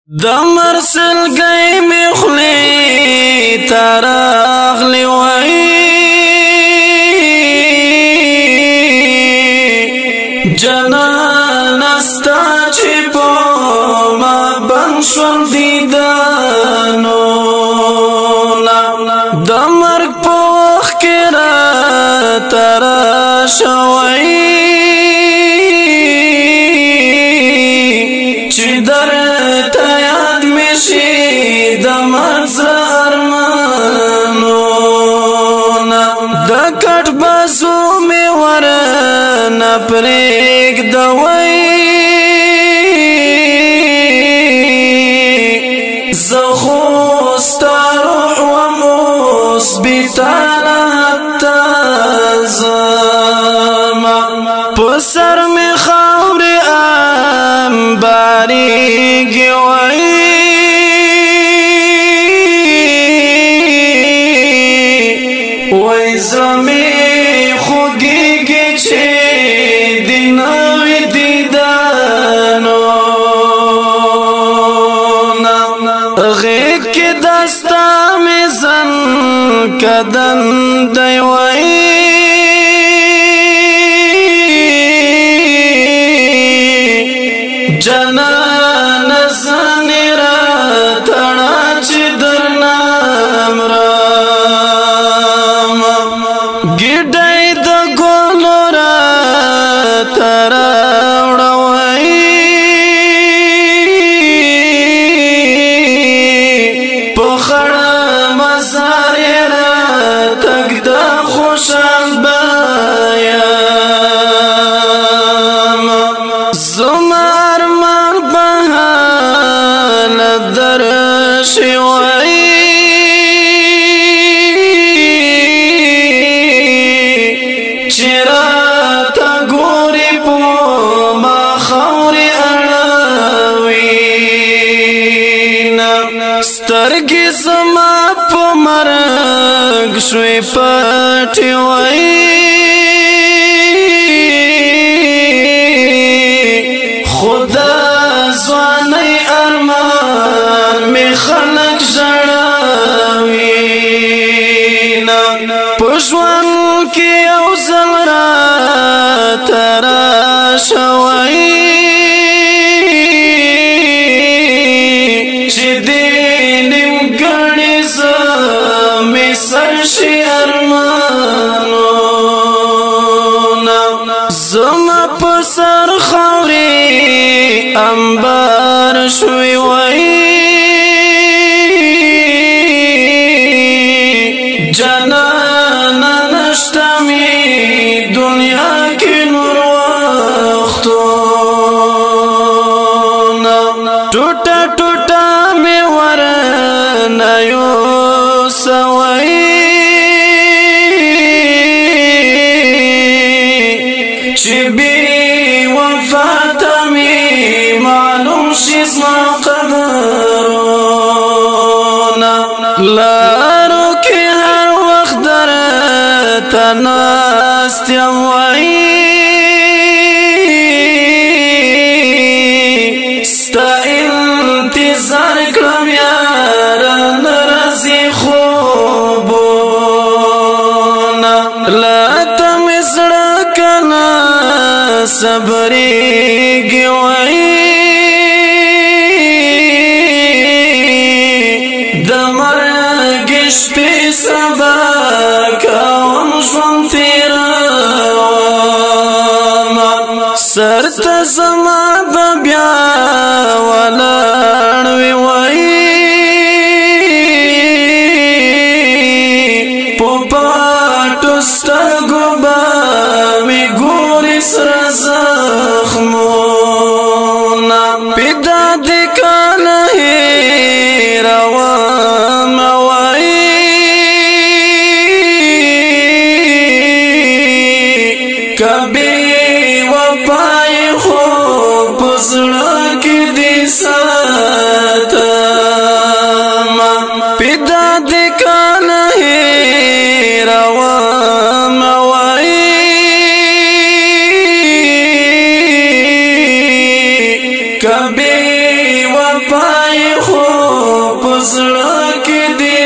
دمر سلگئی می خلی تراغلی وئی جنان استا چی پو ما بنشون دیدانو دمرگ پو وقت کی را ترا شوئی چی در تیاد میشی دمر زرمانو دکت بازو می ورن پریگ دوئی زخوستا روح و مصبتانا تازما پسر می خاوری باریگی وئی وئی زمی خوگیگی چی دینوی دیدانو غیق کی دستا میزن کدن دیوئی جنان زنی را تڑا چی در نام رام گیڈائی دا گولو را تراوڑوئی پخڑ مزاری را تک دا خوشال بایم زمار من بحال درشی وئی چرا تا گوری پو ما خوری اڑوینا سترگی زما پو مرگ شوی پاتی وئی خدا زوانی ارمان می خلق جڑاوینا پشوان کی اوزل را ترا شوئی چی دینیم گڑی زمی سرشی ارمانو زما پسر خوری انبار شوی وئی جنان نشتمی دنیا کی نور وقتونا ٹوٹا ٹوٹا می ورنیو سوئی چی بی وفاتمی معلوم شیزما قدرونا لارو کی هر وقت در تناستیم وئی ستا انتظار کلم یاران رازی خوبونا لاتا مزرکنا صبریگی وئی دمرگش پی سبا کون جون تیراما سرت زما ببیا ولانوی وئی پو پاتو سترگو با می گوری سر زخمونا پیدا دکانا ہی روام وئی کبھی وپائی خوب زڑا کی دیسا خو پزړه کې دې